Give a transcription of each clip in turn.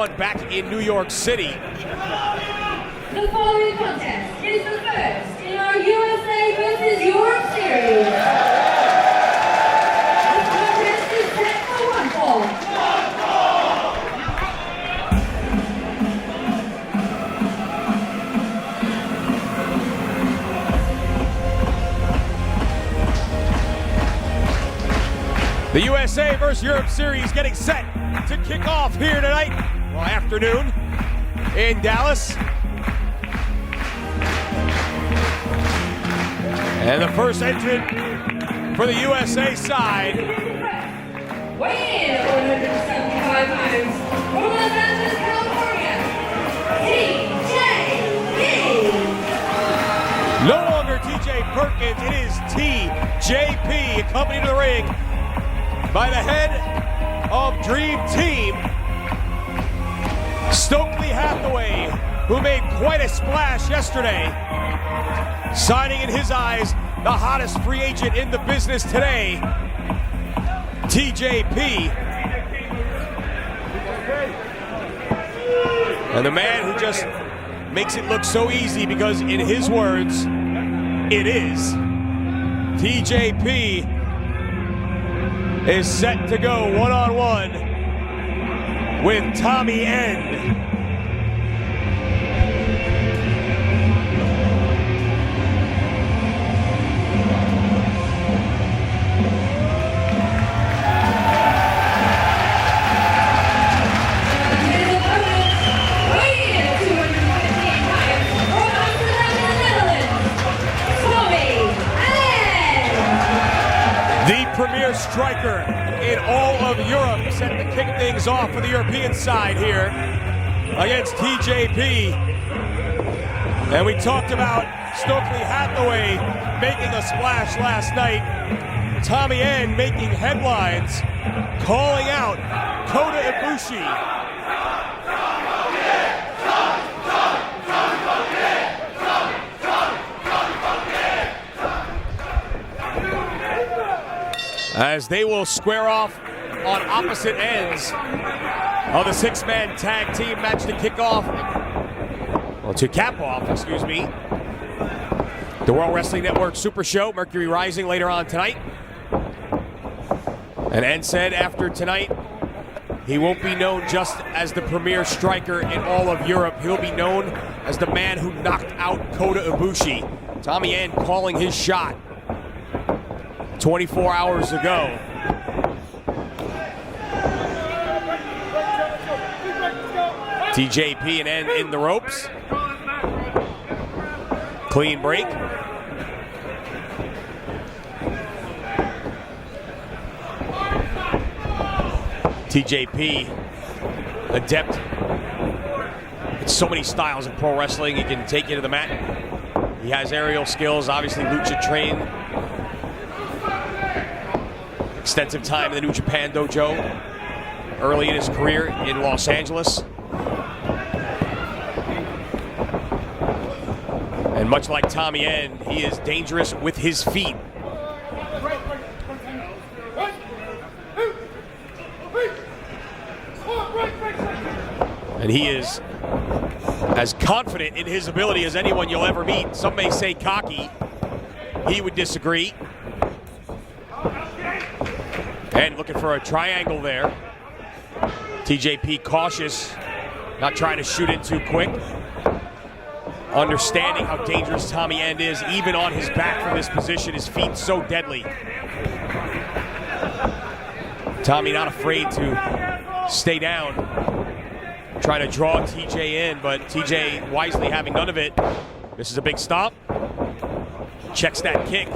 Back in New York City. The following contest is the first in our USA vs. Europe series. The contest is set for one fall. The USA vs. Europe series getting set to kick off here tonight, well, afternoon, in Dallas. And the first entrant for the USA side. Weighing in at 175 pounds, from Los Angeles, California, TJP. No longer TJ Perkins, it is TJP, accompanied to the ring by the head of Dream Team, Stokely Hathaway, who made quite a splash yesterday, signing in his eyes the hottest free agent in the business today, TJP. And the man who just makes it look so easy because in his words, it is. TJP is set to go one-on-one with Tommy End. Premier striker in all of Europe, set to kick things off for the European side here against TJP. And we talked about Stokely Hathaway making a splash last night. Tommy End making headlines, calling out Kota Ibushi. As they will square off on opposite ends of the six-man tag team match to kick off, well, to cap off, excuse me, the World Wrestling Network Super Show, Mercury Rising, later on tonight. And End said after tonight, he won't be known just as the premier striker in all of Europe. He'll be known as the man who knocked out Kota Ibushi. Tommy End calling his shot 24 hours ago. TJP and End in the ropes. Clean break. TJP, adept in so many styles of pro wrestling. He can take you to the mat. He has aerial skills, obviously lucha trained. Extensive time in the New Japan Dojo early in his career in Los Angeles. And much like Tommy End, he is dangerous with his feet. And he is as confident in his ability as anyone you'll ever meet. Some may say cocky. He would disagree. And looking for a triangle there. TJP cautious, not trying to shoot in too quick. Understanding how dangerous Tommy End is, even on his back from this position, his feet so deadly. Tommy not afraid to stay down, trying to draw TJ in, but TJ wisely having none of it. This is a big stop. Checks that kick.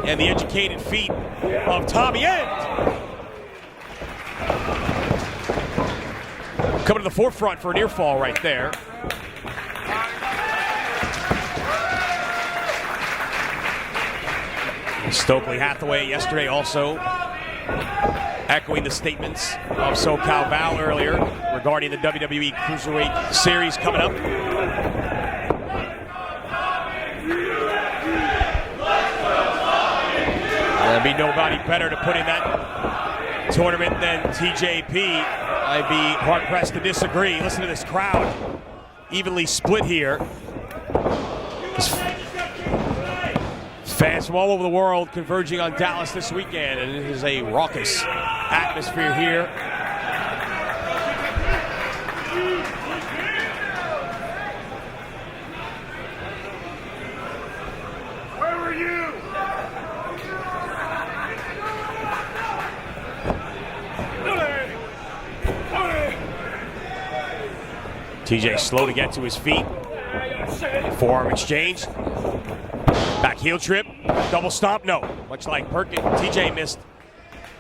And the educated feet of Tommy End. Coming to the forefront for a near fall right there. Stokely Hathaway yesterday also echoing the statements of SoCal Val earlier regarding the WWE Cruiserweight Series coming up. There'll be nobody better to put in that tournament than TJP. I'd be hard-pressed to disagree. Listen to this crowd. Evenly split here. Fans from all over the world converging on Dallas this weekend, and it is a raucous atmosphere here. Where were you? TJ slow to get to his feet. Forearm exchange. Back heel trip. Double stomp. No. Much like Perkins, TJ missed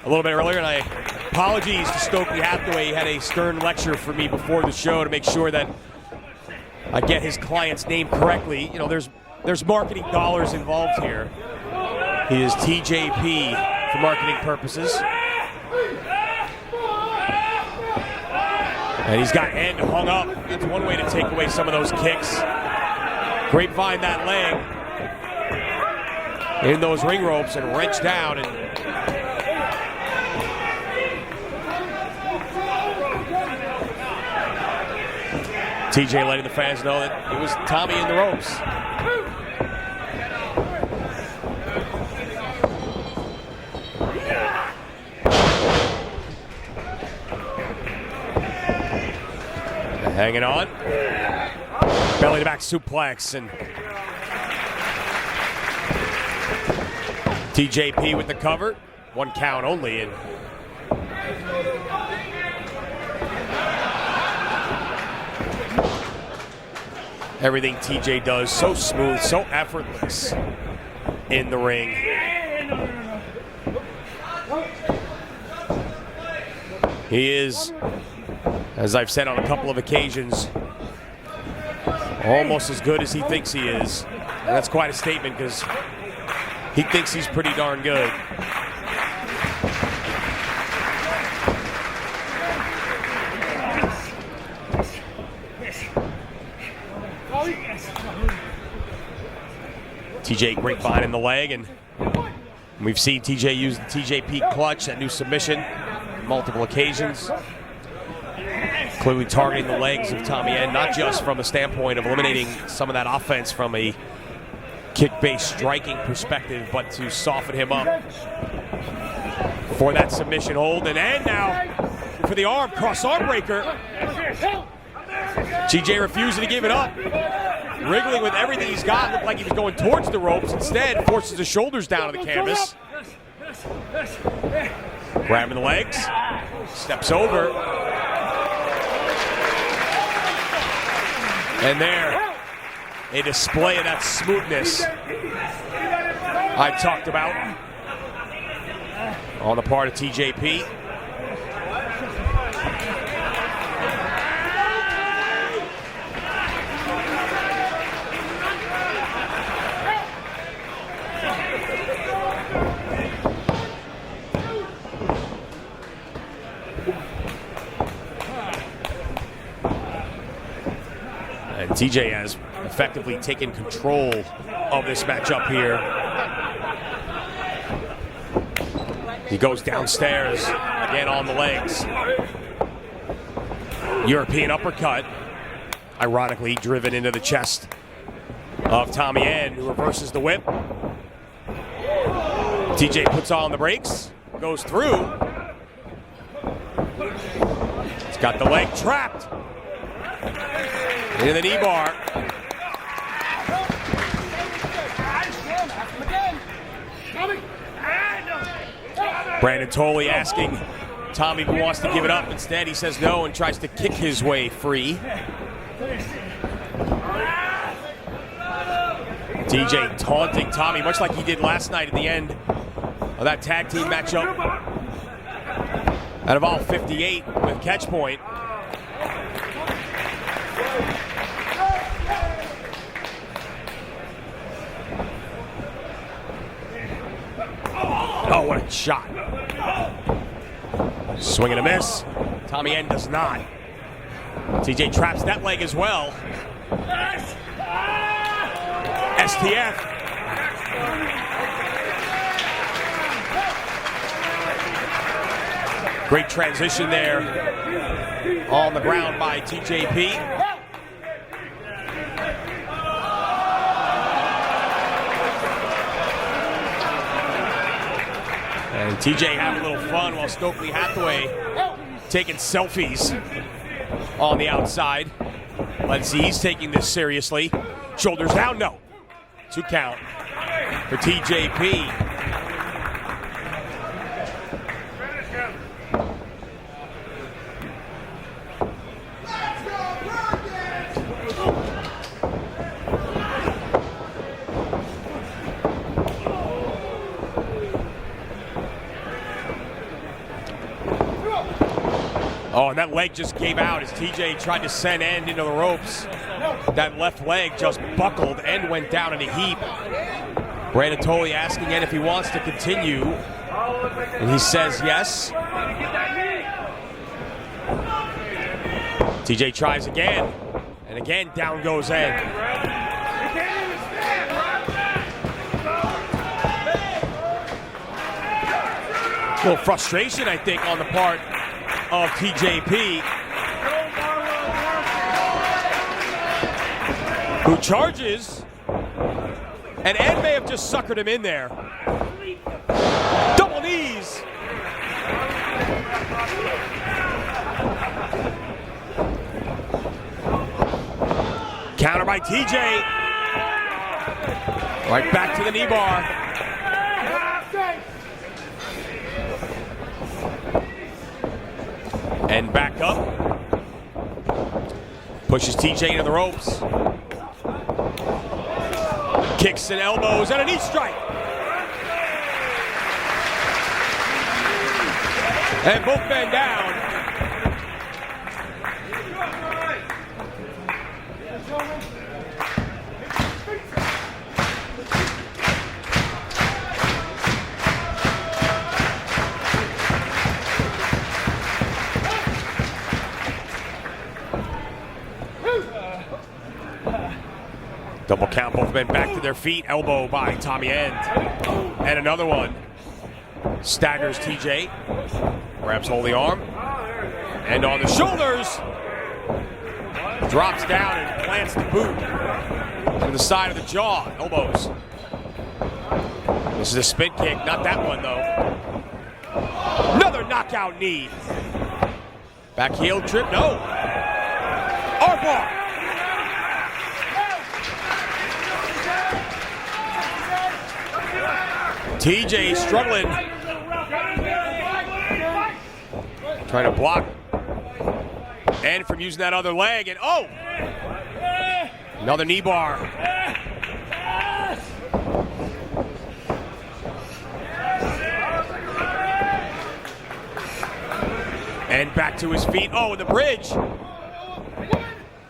a little bit earlier, and I apologies to Stokely Hathaway. He had a stern lecture for me before the show to make sure that I get his client's name correctly. You know, there's marketing dollars involved here. He is TJP for marketing purposes. And he's got End hung up. It's one way to take away some of those kicks. Grapevine that leg in those ring ropes and wrench down. And TJ letting the fans know that it was Tommy in the ropes. Hanging on. Belly to back suplex, and TJP with the cover. 1 count only, and everything TJ does so smooth, so effortless in the ring. He is, as I've said on a couple of occasions, almost as good as he thinks he is. And that's quite a statement, because he thinks he's pretty darn good. TJ grapevine in the leg, and we've seen TJ use the TJP clutch, that new submission, on multiple occasions. Clearly targeting the legs of Tommy End, not just from the standpoint of eliminating some of that offense from a kick-based striking perspective, but to soften him up for that submission hold. And End now for the arm, cross-arm breaker. TJ refusing to give it up. Wriggling with everything he's got, looked like he was going towards the ropes. Instead, forces his shoulders down to the canvas. Grabbing the legs, steps over. And there, a display of that smoothness I talked about on the part of TJP. And TJ has effectively taken control of this matchup here. He goes downstairs, again on the legs. European uppercut, ironically driven into the chest of Tommy End, who reverses the whip. TJ puts on the brakes, goes through. He's got the leg trapped. Into the knee bar. Brandon Tolley asking Tommy if he wants to give it up. Instead, he says no and tries to kick his way free. TJ taunting Tommy, much like he did last night at the end of that tag team matchup out of all 58 with catch point. Oh, what a shot. Swing and a miss. Tommy End does not. TJ traps that leg as well. STF. Great transition there on the ground by TJP. And TJ having a little fun while Stokely Hathaway taking selfies on the outside. Let's see, he's taking this seriously. Shoulders down, no. 2 count for TJP. Oh, and that leg just gave out as TJ tried to send End into the ropes. That left leg just buckled. End went down in a heap. Brandon Tolley asking End if he wants to continue. And he says yes. TJ tries again. And again, down goes End. A little frustration, I think, on the part of TJP, who charges, and Ed may have just suckered him in there. Double knees. Counter by TJ. Right back to the knee bar. And back up. Pushes TJ into the ropes. Kicks and elbows and a knee strike. And both men down. Double count, both men back to their feet. Elbow by Tommy End. And another one. Staggers TJ. Grabs hold of the arm. And on the shoulders. Drops down and plants the boot to the side of the jaw. Elbows. This is a spin kick. Not that one, though. Another knockout knee. Back heel trip. No. Armbar. TJ struggling. Trying to block End from using that other leg. And oh! Another knee bar. And back to his feet. Oh, the bridge.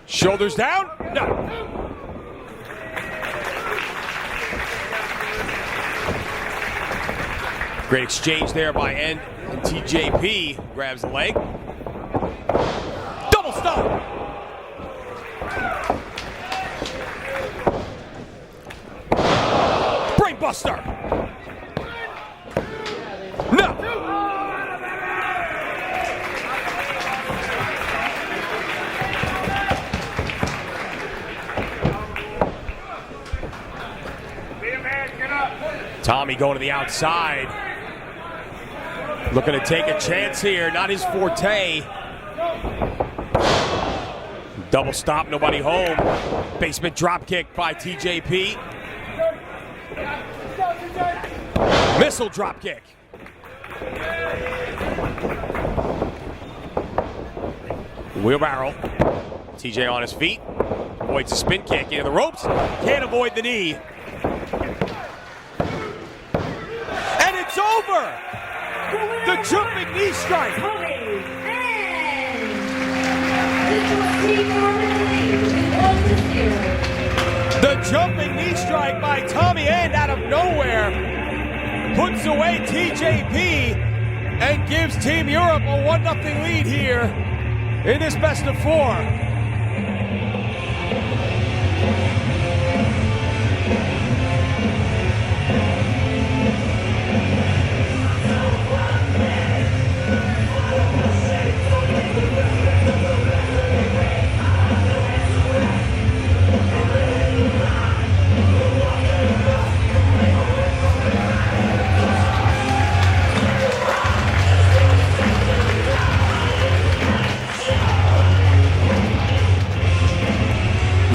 Shoulders down? No. Great exchange there by End, and TJP grabs the leg. Double stop. Brain buster. No. Tommy going to the outside. Looking to take a chance here, not his forte. Double stop, nobody home. Basement drop kick by TJP. Missile drop kick. Wheelbarrow. TJ on his feet. Avoids a spin kick into the ropes. Can't avoid the knee. And it's over! The jumping knee strike. The jumping knee strike by Tommy End out of nowhere puts away TJP and gives Team Europe a 1-0 lead here in this best of 4.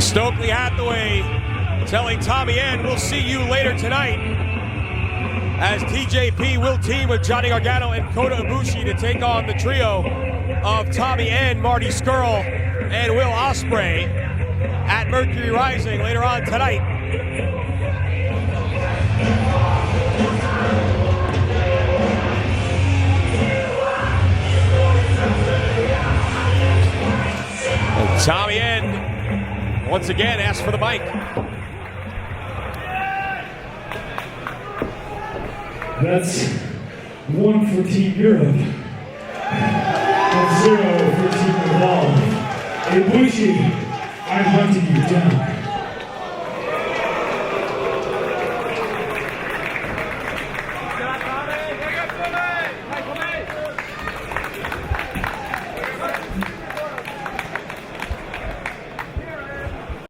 Stokely Hathaway telling Tommy End, we'll see you later tonight, as TJP will team with Johnny Gargano and Kota Ibushi to take on the trio of Tommy End, Marty Scurll, and Will Ospreay at Mercury Rising later on tonight. And Tommy End once again asks for the mic. That's 1 for Team Europe. That's 0 for Team Evolve. Ibushi, I'm hunting you down.